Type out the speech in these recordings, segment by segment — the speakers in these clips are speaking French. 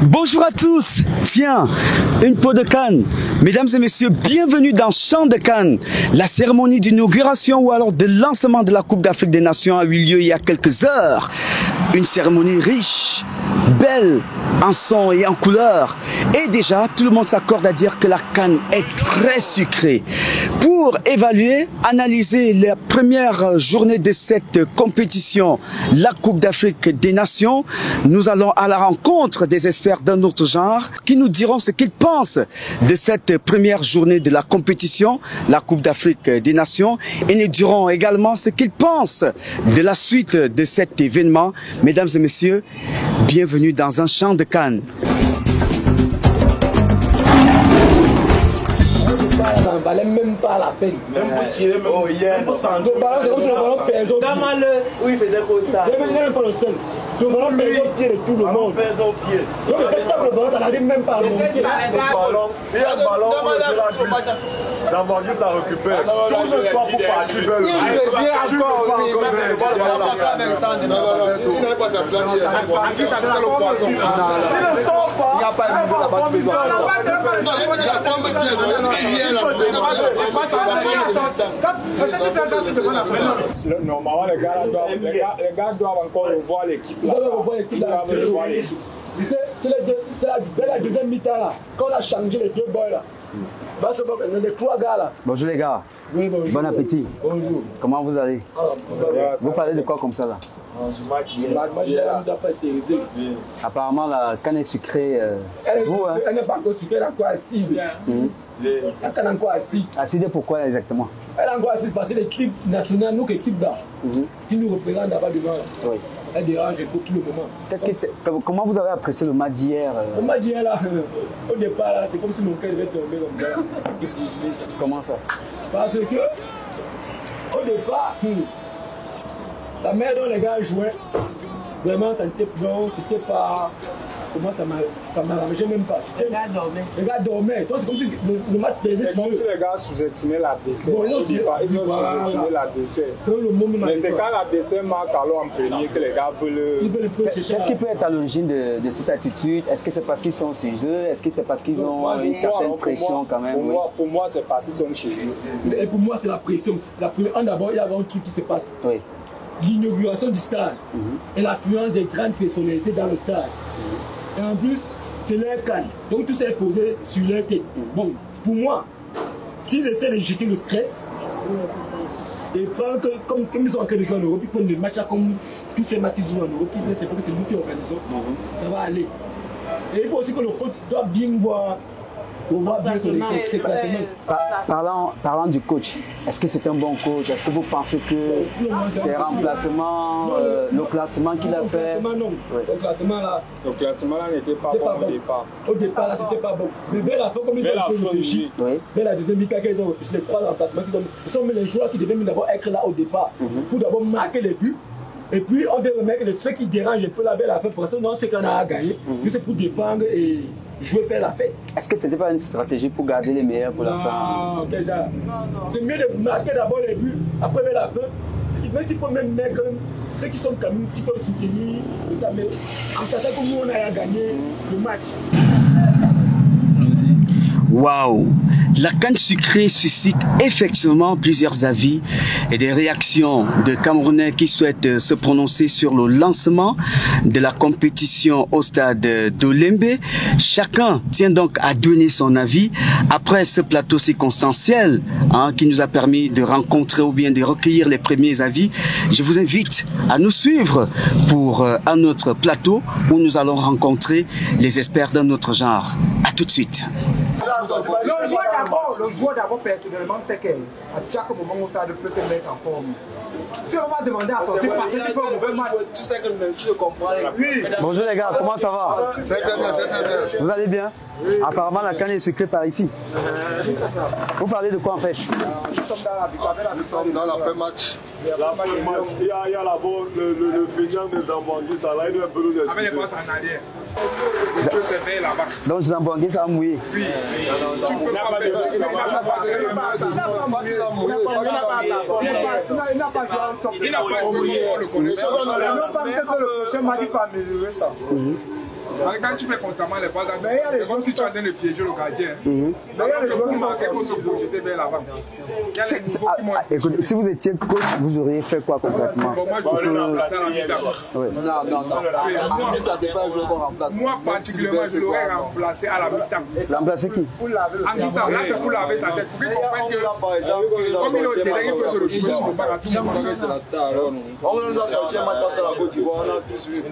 Bonjour à tous. Tiens, une peau de Cannes. Mesdames et messieurs, bienvenue dans Champ de Cannes. La cérémonie d'inauguration ou alors de lancement de la Coupe d'Afrique des Nations a eu lieu il y a quelques heures. Une cérémonie riche, belle en son et en couleur. Et déjà, tout le monde s'accorde à dire que la Cannes est très sucrée. Pour évaluer, analyser la première journée de cette compétition, la Coupe d'Afrique des Nations, nous allons à la rencontre des experts d'un autre genre qui nous diront ce qu'ils pensent de cette première journée de la compétition, la Coupe d'Afrique des Nations, et nous dirons également ce qu'ils pensent de la suite de cet événement. Mesdames et messieurs, bienvenue dans un champ de Cannes. Ça ne valait même pas la peine. Même pour tirer, même pour hier. Le ballon, c'est comme si le ballon pèse au pied. Oui, il faisait constat. Il n'est même pas le seul. Le ballon pèse au pied de tout le monde. Pèse au pied. Donc le fait de taper le ballon, ça n'arrive même pas à monter. Le ballon, il y a le ballon, on le fait la glisse. Zamborghi, ça récupère. Tout le soir pour partir vers le but. Il revient encore, oui. Il n'avait pas sa place hier. Il ne sort pas. Il n'y a pas un niveau là-bas. Normalement, les gars doivent encore revoir l'équipe. C'est la deuxième mi-temps là. Quand on a changé les deux boys là. Les trois gars là. Bonjour les gars. Oui, bonjour. Bon appétit. Bonjour. Comment vous allez? Vous parlez de quoi comme ça là? Apparemment la canne est sucrée. Elle n'est pas encore sucrée, elle est encore assise. La canne est encore assise. Acide pourquoi exactement? Elle est encore assise parce que l'équipe nationale, nous l'équipe là, qui nous représente là-bas devant, Oui. elle dérange un peu tout le moment. Comment vous avez apprécié le match d'hier? Le match d'hier là, au départ là, c'est comme si mon cœur devait tomber comme ça. Comment ça? Parce que, au départ, la manière dont les gars jouaient, vraiment, ça n'était pas. Comment ça m'arrangeait même pas. Les gars dormaient. Donc c'est comme si le match pesait sur eux. C'est comme si les gars sous-estimaient l'adversaire. Bon, ils ont sous-estimé l'adversaire. Mais c'est quand l'adversaire marque alors en premier que les gars veulent. Qu'est-ce qui peut être à l'origine de cette attitude? Est-ce que c'est parce qu'ils sont chez eux? Est-ce que c'est parce qu'ils ont une certaine pression quand même? Pour moi, c'est parce qu'ils sont chez eux. Et pour moi, c'est la pression. D'abord, il y avait un truc qui se passe. Oui. L'inauguration du stade et l'affluence des grandes personnalités dans le stade. Et en plus, c'est leur canne. Donc tout ça est posé sur leur tête. Bon, pour moi, s'ils essaient de jeter le stress, et prendre comme ils sont en train de jouer en Europe, ils prennent le match comme tous ces matchs qu'ils jouent en Europe, ils ne savent pas que c'est nous qui organisons, ça va aller. Et il faut aussi que le coach doit bien voir. On voit bien ses classements. Parlant du coach, est-ce que c'est un bon coach? Est-ce que vous pensez que ses remplacements, le classement qu'il a fait? Non, le classement là. Le classement là n'était pas bon au départ. Au départ là, c'était pas bon. Mais bien la fin, comme ils ont réfléchi, mais la deuxième mi-temps qu'ils ont réfléchi, les trois remplacements qu'ils ont mis, ce sont les joueurs qui devaient d'abord être là au départ pour d'abord marquer les buts. Et puis on devait remettre ceux qui dérangent un peu la belle affaire, parce que non, c'est qu'on a gagné, c'est pour défendre et jouer, faire la fête. Est-ce que c'était pas une stratégie pour garder les meilleurs pour la fin? Non, déjà. C'est mieux de marquer d'abord les buts, après vers la fin. Même s'il faut même mettre ceux qui sont quand même qui peuvent soutenir, ça, mais en sachant que nous on a gagné le match. Waouh! La canne sucrée suscite effectivement plusieurs avis et des réactions de Camerounais qui souhaitent se prononcer sur le lancement de la compétition au stade d'Olembe. Chacun tient donc à donner son avis après ce plateau circonstanciel qui nous a permis de rencontrer ou bien de recueillir les premiers avis. Je vous invite à nous suivre pour un autre plateau où nous allons rencontrer les experts d'un autre genre. À tout de suite. Le joueur d'abord personnellement sait qu'à chaque moment où stade peut se mettre en forme. Tu vas pas demander à sortir parce que tu fais un mauvais match. Tu sais que je comprends. Oui. Bonjour les gars, comment ça va? Très bien. Vous allez bien? Apparemment la canne est sucrée par ici. Vous parlez de quoi en fait? Nous sommes dans l'après-match. Il y a là-bas le feignant des Zamborghi, ça là, il doit un peu nous expliquer. Avec les passes en arrière. Tu peux se faire là-bas. Donc Zamborghi, ça va mouiller. Oui. Tu peux pas faire. Il n'a pas joué en top. Il n'a pas joué, on le connaît. Non, parce que le prochain match, il peut améliorer ça. Quand tu fais constamment les balles, c'est comme si tu es en train de piéger le gardien. Mais il y a les joueurs qui marquent, il faut se projeter vers l'avant. Il y a les nouveaux qui montent. Écoutez, si vous étiez coach, vous auriez fait quoi concrètement? Moi, particulièrement, je l'aurais remplacé à la mi-temps. Remplacer qui? Anguissa, là, c'est pour laver sa tête. Pour qu'il comprenne que, comme il est au terrain, il peut se retrouver sur le banc à tout moment. On doit sortir maintenant face à la Côte d'Ivoire, on a tous vu.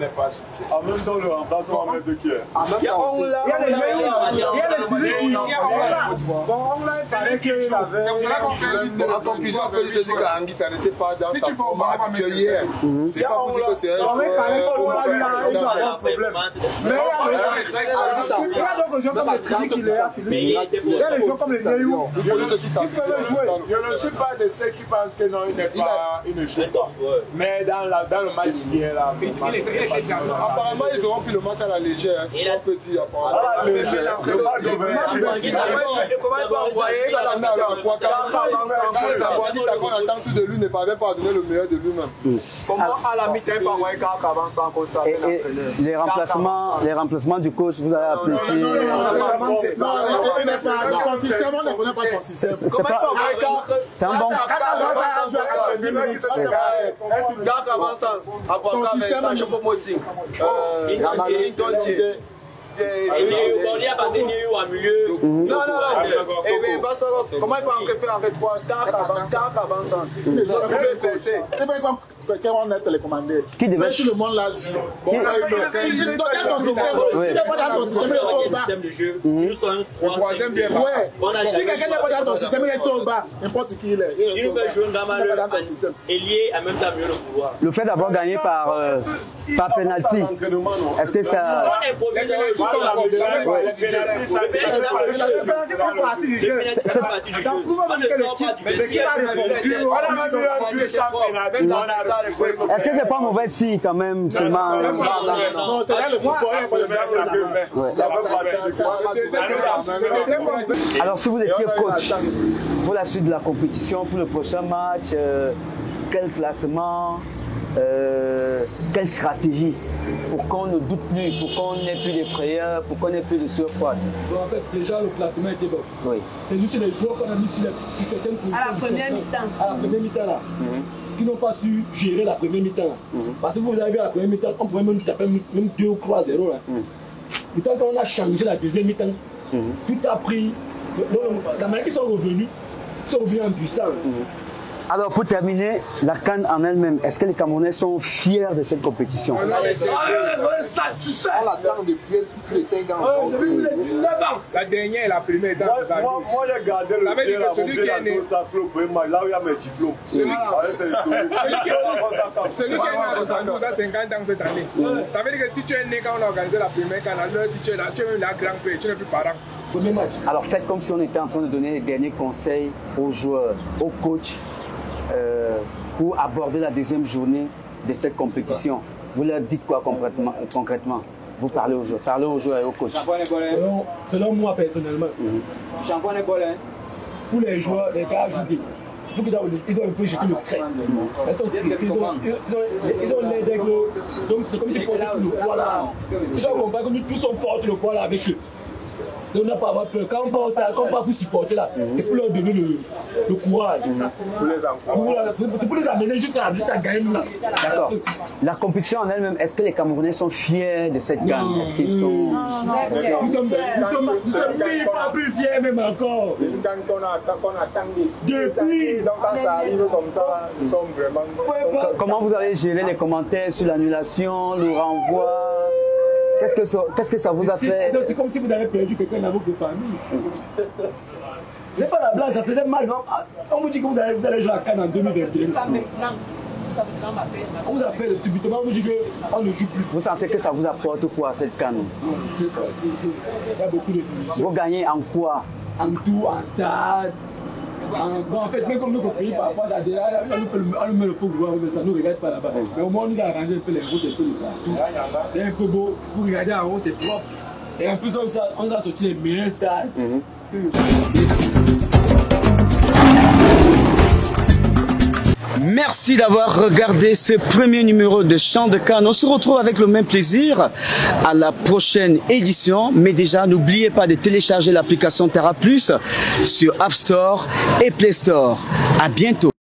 En même temps, le remplaçant va mettre qui est. Il y a les Syriens qui... Bon, on l'a parlé qu'il avait... C'est pour cela qu'on fait juste de la conclusion, on peut juste dire qu'Anguissa n'était pas dans sa forme actuelle hier. C'est pas pour dire que c'est un joueur... On va parler qu'il y a un problème. Mais il y a d'autres joueurs comme les Syriens qui les assistent. Il y a des joueurs comme les Neyou qui peuvent jouer. Je ne suis pas de ceux qui pensent que non, il ne joue pas. Mais dans le match qui est là, apparemment, ils auront pris le match à la légère. C'est pas petit, apparemment. À la légère. Le match de comment il peut envoyer qu'on attend tout de lui, ne parvient pas à donner le meilleur de lui-même. Comment à la mi-temps il peut envoyer Car avant sans constater les remplacements du coach, vous avez apprécié? Son système, on ne connaît pas son système. C'est un bon... comment il peut en faire avec 3 Dark avançant? On est télécommandé. Qui devait... Si le monde l'a dit. Dans ton système, si n'est pas dans ton système, il est au bas. De jeu, nous sommes 3-5 bien. Si quelqu'un n'est pas dans ton système, il est au bas. N'importe qui il est. Il nous fait jouer dans et lié en même temps mieux le pouvoir. Le fait d'avoir gagné par penalty, est-ce que ça... Est-ce que c'est pas mauvais signe quand même seulement? Non, c'est là le Alors si vous étiez coach pour la suite de la compétition, pour le prochain match, quel classement, quelle stratégie pour qu'on ne doute plus, pour qu'on n'ait plus de frayeur, pour qu'on n'ait plus de sueur froide? En fait, déjà le classement était bon. Oui. C'est juste les joueurs qu'on a mis sur certaines positions. À la première mi-temps. À la première mi-temps là. Qui n'ont pas su gérer la première mi-temps. Parce que vous avez vu la première mi-temps, on pouvait même taper même 2 ou 3-0 là. Pourtant quand on a changé la deuxième mi-temps, tout a pris. La manière qu'ils sont revenus en puissance. Alors pour terminer, la CAN en elle-même, est-ce que les Camerounais sont fiers de cette compétition? On l'attend depuis plus de 5 ans. Depuis les 19 ans. La dernière et la première étape, moi j'ai gardé le pied là, celui qui est né là où il y a mes diplômes. Celui qui est né à 72 à 50 ans cette année. Ça veut dire que si tu es né quand on a organisé la première canal, si tu es là, tu es même là grand père, tu n'es plus parent. Alors faites comme si on était en train de donner les derniers conseils aux joueurs, aux coachs, pour aborder la deuxième journée de cette compétition. Vous leur dites quoi concrètement? Vous parlez aux joueurs et aux coachs. Selon moi personnellement, pour les joueurs, les gars jouent. Ils doivent un peu jeter le stress. Ils ont l'air d'être. Donc c'est comme s'ils portaient tout le poids là. Ils doivent comprendre que nous tous on porte le poids là avec eux. Donc on n'a pas à avoir peur. Quand on part pour supporter là, c'est pour leur donner le courage. C'est pour les amener jusqu'à gagner là. D'accord. La compétition en elle-même, est-ce que les Camerounais sont fiers de cette gagne? Est-ce qu'ils sont... Nous sommes pas plus fiers même encore. C'est une gagne qu'on attend depuis. Donc quand ça arrive comme ça, nous sommes vraiment... Comment vous avez géré les commentaires sur l'annulation, le renvoi? Qu'est-ce que ça vous a fait? C'est comme si vous avez perdu quelqu'un dans votre famille. C'est pas la blague, ça faisait mal. On vous dit que vous allez jouer à Cannes en 2021. On vous appelle subitement, on vous dit qu'on ne joue plus. Vous sentez que ça vous apporte quoi cette Cannes? Il y a beaucoup de choses. Vous gagnez en quoi? En tout, en stade. Bon, en fait, même comme notre pays, parfois, ça dérange, on nous met le faux gouvernement, ça ne nous regarde pas là-bas. Mais au moins, on nous a arrangé un peu les routes, un peu de partout. C'est un peu beau, vous regardez en haut, c'est propre. Et en plus, on a sorti les meilleurs stades. Merci d'avoir regardé ce premier numéro de Chant de Cannes. On se retrouve avec le même plaisir à la prochaine édition. Mais déjà, n'oubliez pas de télécharger l'application Terra Plus sur App Store et Play Store. À bientôt.